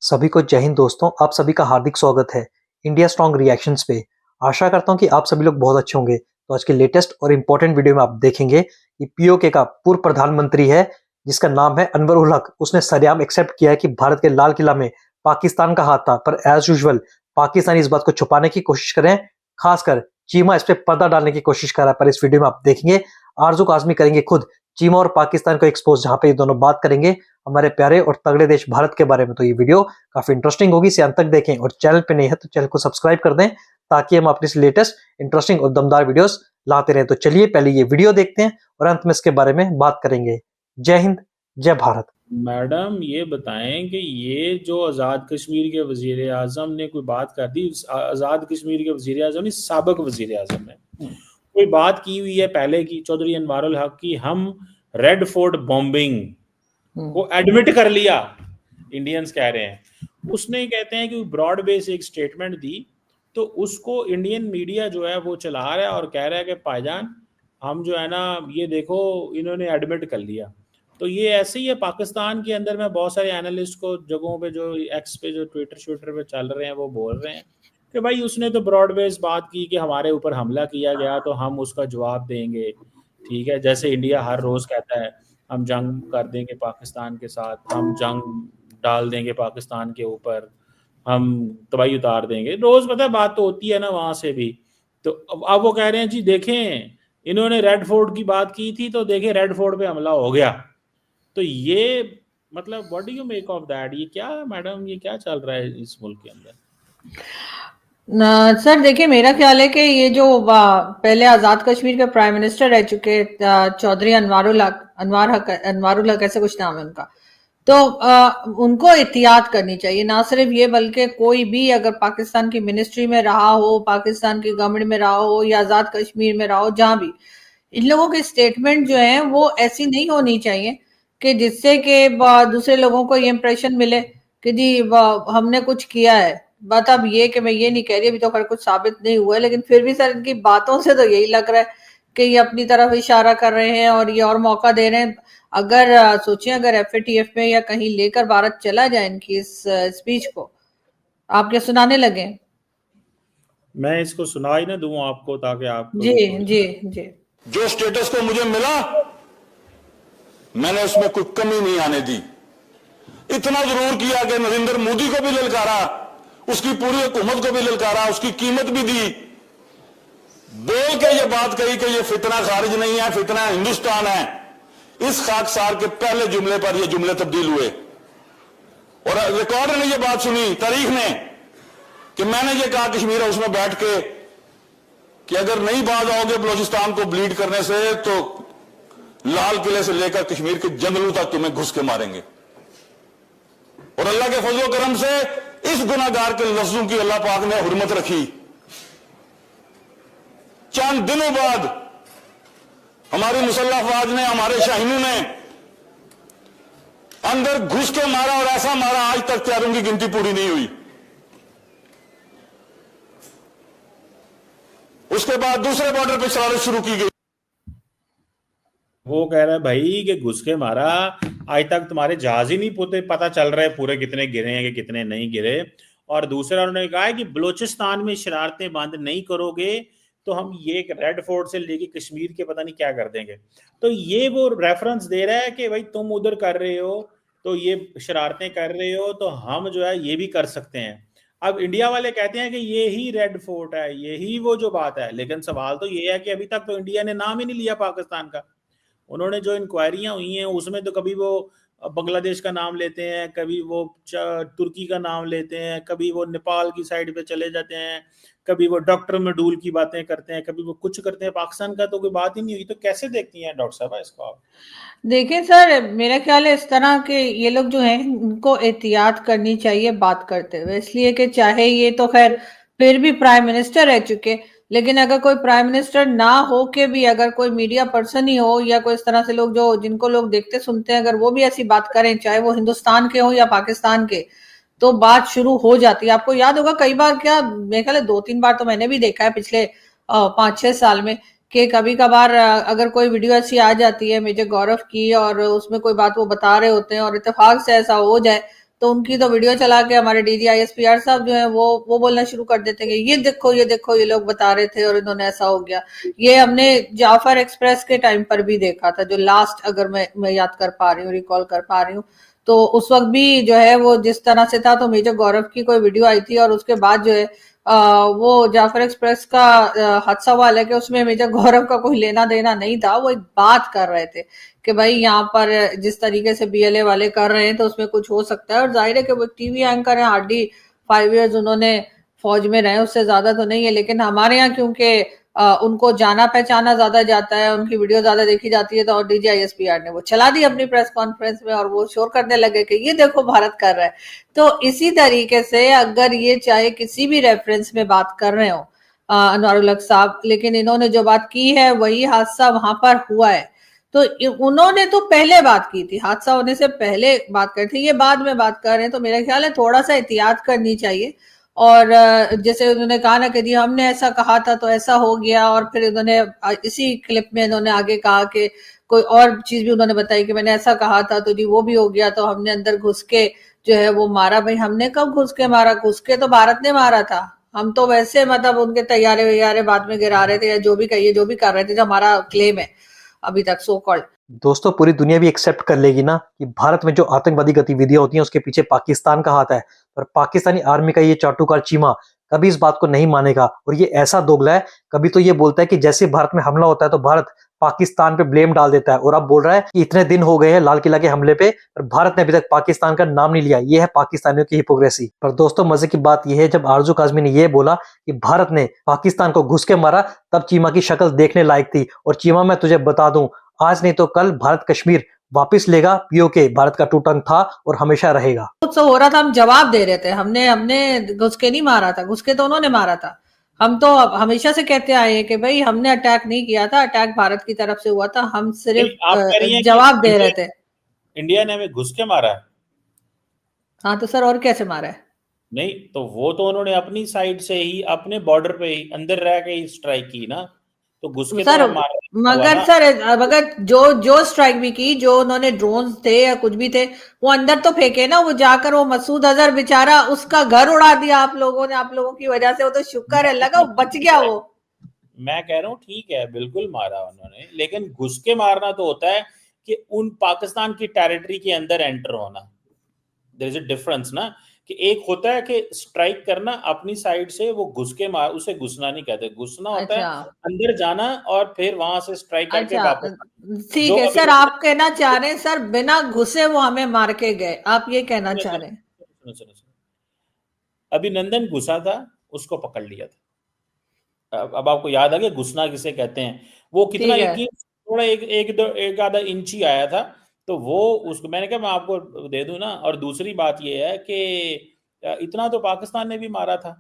सभी को जय हिंद दोस्तों, आप सभी का हार्दिक स्वागत है इंडिया स्ट्रॉन्ग रिएक्शंस पे। आशा करता हूं कि आप सभी लोग बहुत अच्छे होंगे। तो आज के लेटेस्ट और इम्पोर्टेंट वीडियो में आप देखेंगे कि पीओके का पूर्व प्रधानमंत्री है जिसका नाम है अनवर उल हक। उसने सरेआम एक्सेप्ट किया है कि भारत के लाल किला में पाकिस्तान का हाथ था, पर एज यूजुअल पाकिस्तानी इस बात को छुपाने की कोशिश कर रहे हैं। खासकर चीमा इस पे पर्दा डालने की कोशिश कर रहा है, पर इस वीडियो में आप देखेंगे आरजू काज़मी करेंगे खुद चीमा और पाकिस्तान को एक्सपोज, जहां पे ये दोनों बात करेंगे हमारे प्यारे और तगड़े देश भारत के बारे में। तो ये वीडियो काफी इंटरेस्टिंग होगी, इसे अंत तक देखें और चैनल पे नहीं है तो चैनल को सब्सक्राइब कर दें ताकि हम अपनी लेटेस्ट इंटरेस्टिंग और दमदार वीडियोस लाते रहें। तो चलिए पहले ये वीडियो देखते हैं और अंत में इसके बारे में बात करेंगे। जय हिंद, जय भारत। मैडम ये बताएं कि ये जो आज़ाद कश्मीर के वजीर आज़म ने कोई बात कर दी, आज़ाद कश्मीर के वजीर आज़म ने साबिक वजीर आज़म ने कोई बात की हुई है पहले की, चौधरी अनवर उल हक की, हम रेड फोर्ट बॉम्बिंग को एडमिट कर लिया, इंडियंस कह रहे हैं। उसने कहते हैं कि ब्रॉड बेस एक स्टेटमेंट दी, तो उसको इंडियन मीडिया जो है वो चला रहा है और कह रहा है कि भाईजान हम जो है ना, ये देखो इन्होंने एडमिट कर लिया। तो ये ऐसे ही है पाकिस्तान के अंदर में बहुत सारे एनालिस्ट को जगहों पे जो एक्स पे जो ट्विटर पे चल रहे हैं वो बोल रहे हैं कि भाई उसने तो ब्रॉड बेस बात की कि हमारे ऊपर हमला किया गया तो हम उसका जवाब देंगे। ठीक है, जैसे इंडिया हर रोज कहता है हम जंग कर देंगे पाकिस्तान के साथ, हम जंग डाल देंगे पाकिस्तान के ऊपर, हम तबाही उतार देंगे, रोज पता है बात तो होती है ना वहां से भी। तो अब वो कह रहे हैं जी देखें इन्होंने रेड फोर्ट की बात की थी तो देखें रेड फोर्ट पे हमला हो गया। तो ये मतलब what do you make of that? ये क्या मैडम, ये क्या चल रहा है इस मुल्क के अंदर? सर देखिए, मेरा ख्याल है कि ये जो पहले आजाद कश्मीर के प्राइम मिनिस्टर रह चुके चौधरी अनवारुल हक ऐसे कुछ नाम है उनका, तो उनको एहतियात करनी चाहिए। ना सिर्फ ये बल्कि कोई भी अगर पाकिस्तान की मिनिस्ट्री में रहा हो, पाकिस्तान की गवर्नमेंट में रहा हो या आजाद कश्मीर में रहा हो, जहां भी, इन लोगों की स्टेटमेंट जो है वो ऐसी नहीं होनी चाहिए कि जिससे कि दूसरे लोगों को ये इंप्रेशन मिले कि जी हमने कुछ किया है। बात अब ये कि मैं ये नहीं कह रही, अभी तो खैर कुछ साबित नहीं हुआ है, लेकिन फिर भी सर इनकी बातों से तो यही लग रहा है कि ये अपनी तरफ इशारा कर रहे हैं और ये और मौका दे रहे हैं। अगर सोचिए अगर एफएटीएफ में या कहीं लेकर भारत चला जाए इनकी इस स्पीच को, आप क्या सुनाने लगे? मैं इसको सुना ही ना दूं आपको ताकि आपको जी जी जी। जो स्टेटस को मुझे मिला मैंने उसमें कोई कमी नहीं आने दी। इतना जरूर किया कि नरेंद्र मोदी को भी ललकारा, उसकी पूरी हुकूमत को भी ललकारा, उसकी कीमत भी दी, बोल के ये बात कही कि ये फितना खारिज नहीं है, फितना हिंदुस्तान है। इस खाकसार के पहले जुमले पर ये जुमले तब्दील हुए और रिकॉर्ड ने ये बात सुनी, तारीख ने, कि मैंने ये कहा कश्मीर हाउस में बैठ के कि अगर नहीं बाज आओगे बलूचिस्तान को ब्लीड करने से तो लाल किले से लेकर कश्मीर के जंगलों तक तुम्हें घुस के मारेंगे। और अल्लाह के फजल करम से इस गुनाहगार के लफ्जों की अल्लाह पाक ने हुर्मत रखी। चंद दिनों बाद हमारी मुसल्लह अफवाज ने, हमारे शाहीनों ने अंदर घुस के मारा और ऐसा मारा आज तक त्यारों की गिनती पूरी नहीं हुई। उसके बाद दूसरे बॉर्डर पर शरारत शुरू की गई। वो कह रहा है भाई कि घुस के मारा, आज तक तुम्हारे जहाज ही नहीं पता चल रहा है पूरे कितने गिरे हैं कि कितने नहीं गिरे। और दूसरा उन्होंने कहा है कि बलूचिस्तान में शरारतें बंद नहीं करोगे तो हम ये रेड फोर्ट से लेके कश्मीर के पता नहीं क्या कर देंगे। तो ये वो रेफरेंस दे रहा है कि भाई तुम उधर कर रहे हो तो ये शरारतें कर रहे हो तो हम जो है ये भी कर सकते हैं। अब इंडिया वाले कहते हैं कि ये ही रेड फोर्ट है, यही वो जो बात है, लेकिन सवाल तो ये है कि अभी तक तो इंडिया ने नाम ही नहीं लिया पाकिस्तान का। उन्होंने जो इंक्वायरियां हुई हैं उसमें तो कभी वो बांग्लादेश का नाम लेते हैं, कभी वो तुर्की का नाम लेते हैं, कभी वो नेपाल की साइड पे चले जाते हैं, कभी वो डॉक्टर मडूल की बातें करते हैं, कभी वो कुछ करते हैं। पाकिस्तान का तो कोई बात ही नहीं हुई। तो कैसे देखती हैं डॉक्टर साहब इसको आप? देखिए सर, मेरा ख्याल है इस तरह के ये लोग जो हैं इनको एहतियात करनी चाहिए बात करते हुए, इसलिए कि चाहे ये तो खैर फिर भी प्राइम मिनिस्टर रह चुके, लेकिन अगर कोई प्राइम मिनिस्टर ना हो के भी अगर कोई मीडिया पर्सन ही हो या कोई इस तरह से लोग जो जिनको लोग देखते सुनते हैं, अगर वो भी ऐसी बात करें, चाहे वो हिंदुस्तान के हो या पाकिस्तान के, तो बात शुरू हो जाती है। आपको याद होगा कई बार, क्या मेरे ख्याल है 2-3 बार तो मैंने भी देखा है पिछले 5-6 साल में, कि कभी कभार अगर कोई वीडियो ऐसी आ जाती है मेजर गौरव की और उसमें कोई बात वो बता रहे होते हैं और इत्तेफाक से ऐसा हो जाए तो उनकी तो वीडियो चला के हमारे DGISPR साहब जो है वो बोलना शुरू कर देते हैं कि ये देखो ये लोग बता रहे थे और इन्होंने ऐसा हो गया। ये हमने जाफर एक्सप्रेस के टाइम पर भी देखा था, जो लास्ट, अगर मैं याद कर पा रही हूँ, रिकॉल कर पा रही हूँ, तो उस वक्त भी जो है वो जिस तरह से था, तो मेजर गौरव की कोई वीडियो आई थी और उसके बाद जो है वो जाफर एक्सप्रेस का हादसा हुआ, है कि उसमें मेजर गौरव का कोई लेना देना नहीं था। वो एक बात कर रहे थे कि भाई यहाँ पर जिस तरीके से BLA वाले कर रहे हैं तो उसमें कुछ हो सकता है, और जाहिर है कि वो TV एंकर है, हार्डली 5 years उन्होंने फौज में रहे, उससे ज्यादा तो नहीं है, लेकिन हमारे यहाँ क्योंकि उनको जाना पहचाना ज्यादा जाता है, उनकी वीडियो ज्यादा देखी जाती है, तो DGISPR ने वो चला दी अपनी प्रेस कॉन्फ्रेंस में और वो शोर करने लगे कि ये देखो भारत कर रहा है। तो इसी तरीके से अगर ये चाहे किसी भी रेफरेंस में बात कर रहे हो अनवारुल हक साहब, लेकिन इन्होंने जो बात की है वही हादसा वहां पर हुआ है, तो उन्होंने तो पहले बात की थी, हादसा होने से पहले बात कर थी, ये बाद में बात कर रहे हैं, तो मेरा ख्याल है थोड़ा सा एहतियात करनी चाहिए। और जैसे उन्होंने कहा ना कि जी हमने ऐसा कहा था तो ऐसा हो गया, और फिर उन्होंने इसी क्लिप में उन्होंने आगे कहा कि कोई और चीज भी उन्होंने बताई कि मैंने ऐसा कहा था तो जी वो भी हो गया, तो हमने अंदर घुस के जो है वो मारा। भाई हमने कब घुस के मारा? घुस के तो भारत ने मारा था, हम तो वैसे मतलब उनके तैयारे वैयारे बाद में गिरा रहे थे, या जो भी कहिए जो भी कर रहे थे, जो हमारा क्लेम है अभी तक सो कॉल्ड। दोस्तों पूरी दुनिया भी एक्सेप्ट कर लेगी ना कि भारत में जो आतंकवादी गतिविधियां होती हैं उसके पीछे पाकिस्तान का हाथ है, पर पाकिस्तानी आर्मी का ये चाटुकार चीमा कभी इस बात को नहीं मानेगा। और ये ऐसा दोगला है, कभी तो ये बोलता है कि जैसे भारत में हमला होता है तो भारत पाकिस्तान पे ब्लेम डाल देता है, और अब बोल रहा है कि इतने दिन हो गए हैं लाल किला के हमले पे पर भारत ने अभी तक पाकिस्तान का नाम नहीं लिया। ये है पाकिस्तानियों की हिपोक्रेसी। पर दोस्तों मजे की बात यह है, जब आरजू काज़मी ने यह बोला कि भारत ने पाकिस्तान को घुस के मारा, तब चीमा की शक्ल देखने लायक थी। और चीमा मैं तुझे बता दूं, आज नहीं तो कल भारत कश्मीर वापस लेगा। POK भारत का टूटा था और हमेशा रहेगा। तो हो रहा था, हम जवाब दे रहे थे, हमने घुस के नहीं मारा था, घुस के तो उन्होंने मारा था। हम तो हमेशा से कहते आए हैं कि भाई हमने अटैक नहीं किया था, अटैक भारत की तरफ से हुआ था, हम सिर्फ जवाब दे रहे थे। इंडिया ने हमें घुस के मारा है? हाँ तो सर और कैसे मारा है? नहीं तो वो तो उन्होंने अपनी साइड से ही, अपने बॉर्डर पे ही अंदर रह के ही स्ट्राइक की ना, तो घुस के सर तो मारा मगर सर मगर जो स्ट्राइक भी की, जो उन्होंने ड्रोन थे या कुछ भी थे वो अंदर तो फेंके ना, वो जाकर वो मसूद अजहर बेचारा, उसका घर उड़ा दिया आप लोगों ने, आप लोगों की वजह से। वो तो शुक्र है लगा बच गया वो। मैं कह रहा हूँ ठीक है, बिल्कुल मारा उन्होंने, लेकिन घुस के मारना तो होता है कि उन पाकिस्तान की टेरिटरी के अंदर एंटर होना। देयर इज अ डिफरेंस ना, कि एक होता है कि स्ट्राइक करना अपनी साइड से, वो घुस के मार, उसे घुसना नहीं कहते, घुसना होता है अंदर जाना और फिर वहां से स्ट्राइक करके वापस। ठीक है सर, आप कहना चाह रहे हैं सर बिना घुसे वो हमें मार के गए, आप ये कहना चाह रहे हैं? अभिनंदन घुसा था, उसको पकड़ लिया था। अब आपको याद आ गया घुसना किसे कहते हैं? वो कितना यकीन, थोड़ा एक आधा इंच ही आया था, तो वो उसको मैंने कहा मैं आपको दे दूं ना। और दूसरी बात ये है कि इतना तो पाकिस्तान ने भी मारा था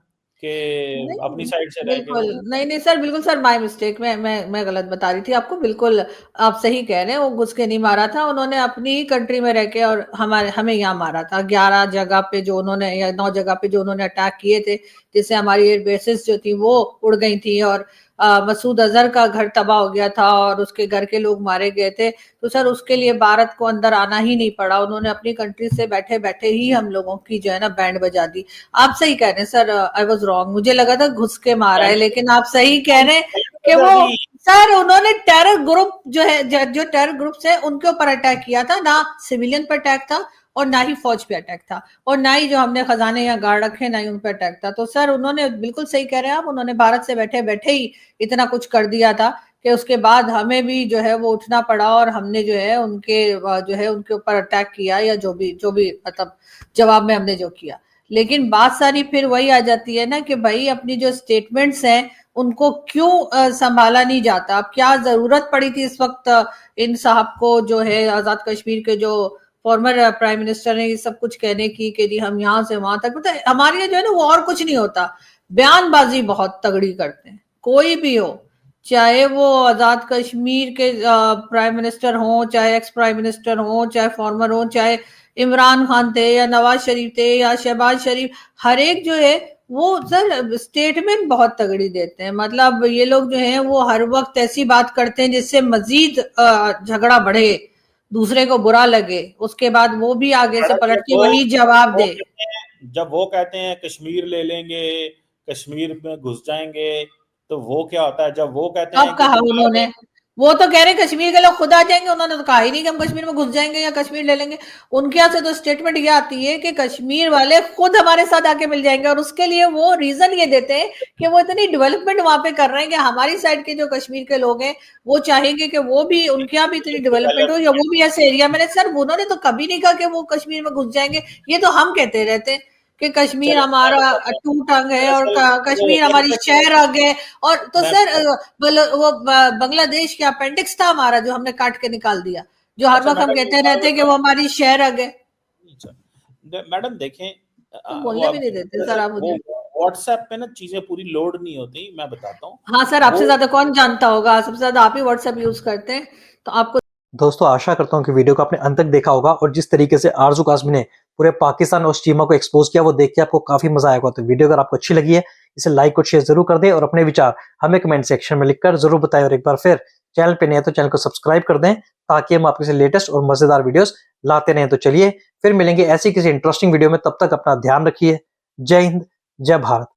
कि अपनी साइड से रह के। नहीं सर, बिल्कुल सर, माय मिस्टेक, मैं गलत बता रही थी आपको। बिल्कुल आप सही कह रहे हैं, वो घुस के नहीं मारा था, उन्होंने अपनी ही कंट्री में रह के और हमें यहाँ मारा था। 11 जगह पे जो उन्होंने, या 9 जगह पे जो उन्होंने अटैक किए थे, जिससे हमारी एयर बेसिस जो थी वो उड़ गई थी, और मसूद अजहर का घर तबाह हो गया था और उसके घर के लोग मारे गए थे। तो सर उसके लिए भारत को अंदर आना ही नहीं पड़ा, उन्होंने अपनी कंट्री से बैठे बैठे ही हम लोगों की जो है ना बैंड बजा दी। आप सही कह रहे हैं सर, आई वाज रॉन्ग, मुझे लगा था घुस के मारा है, लेकिन आप सही कह रहे हैं कि वो सर उन्होंने टेरर ग्रुप जो है, जो टेरर ग्रुप्स है उनके ऊपर अटैक किया था, ना सिविलियन पर अटैक था और ना ही फौज पे अटैक था, और ना ही जो हमने खजाने या गार्ड रखे ना ही उन पर अटैक था। तो सर उन्होंने, बिल्कुल सही कह रहे हैं आप, उन्होंने भारत से बैठे बैठे ही इतना कुछ कर दिया था कि उसके बाद हमें भी जो है वो उठना पड़ा, और हमने जो है उनके ऊपर अटैक किया, या जो भी मतलब जवाब में हमने जो किया। लेकिन बात सारी फिर वही आ जाती है ना कि भाई अपनी जो स्टेटमेंट्स हैं उनको क्यों संभाला नहीं जाता? अब क्या जरूरत पड़ी थी इस वक्त इन साहब को, जो है आजाद कश्मीर के जो फॉर्मर प्राइम मिनिस्टर ने, ये सब कुछ कहने की कि जी हम यहाँ से वहां तक, मतलब हमारे यहाँ जो है ना वो और कुछ नहीं होता, बयानबाजी बहुत तगड़ी करते हैं, कोई भी हो, चाहे वो आजाद कश्मीर के प्राइम मिनिस्टर हो, चाहे एक्स प्राइम मिनिस्टर हो, चाहे फॉर्मर हो, चाहे इमरान खान थे या नवाज शरीफ थे या शहबाज शरीफ, हर एक जो है वो सर स्टेटमेंट बहुत तगड़ी देते हैं। मतलब ये लोग जो है वो हर वक्त ऐसी बात करते हैं जिससे मजीद झगड़ा बढ़े, दूसरे को बुरा लगे, उसके बाद वो भी आगे से पलट के वो- वही जवाब वो दे। कहते हैं- जब वो कहते हैं कश्मीर ले लेंगे, कश्मीर में घुस जाएंगे, तो वो क्या होता है जब वो कहते हैं कब कहा उन्होंने? वो तो कह रहे कश्मीर के लोग खुद आ जाएंगे, उन्होंने तो कहा ही नहीं कि हम कश्मीर में घुस जाएंगे या कश्मीर ले लेंगे। उनके यहाँ से तो स्टेटमेंट ये आती है कि कश्मीर वाले खुद हमारे साथ आके मिल जाएंगे, और उसके लिए वो रीजन ये देते हैं कि वो इतनी डेवलपमेंट वहां पे कर रहे हैं कि हमारी साइड के जो कश्मीर के लोग हैं वो चाहेंगे कि वो भी, उनके यहाँ भी इतनी डेवलपमेंट हो या वो भी ऐसे एरिया में। सर उन्होंने तो कभी नहीं कहा कि वो कश्मीर में घुस जाएंगे, ये तो हम कहते रहते हैं कि कश्मीर हमारा टू टंग है और कश्मीर हमारी शहर आ गए। और तो सर वो बांग्लादेश के अपेंडिक्स था हमारा जो हमने काट के निकाल दिया, जो हर वक्त हम कहते रहते कि वो हमारी शहर आ गए। मैडम देखें, तो बोलने भी नहीं देते सर आप मुझे। व्हाट्सएप पे ना चीजें पूरी लोड नहीं होती, मैं बताता हूँ। हाँ सर, आपसे ज्यादा कौन जानता होगा, सबसे ज्यादा आप ही व्हाट्सएप यूज करते हैं, तो आपको। दोस्तों आशा करता हूं कि वीडियो को आपने अंत तक देखा होगा और जिस तरीके से आरजू काज़मी ने पूरे पाकिस्तान और चीमा को एक्सपोज किया वो देख के आपको काफी मजा आएगा। तो वीडियो अगर आपको अच्छी लगी है इसे लाइक और शेयर जरूर कर दें और अपने विचार हमें कमेंट सेक्शन में लिखकर जरूर बताएं। और एक बार फिर चैनल पे नए हैं तो चैनल को सब्सक्राइब कर दें ताकि हम आपके लेटेस्ट और मजेदार वीडियोस लाते रहें। तो चलिए फिर मिलेंगे ऐसी किसी इंटरेस्टिंग वीडियो में, तब तक अपना ध्यान रखिए। जय हिंद, जय भारत।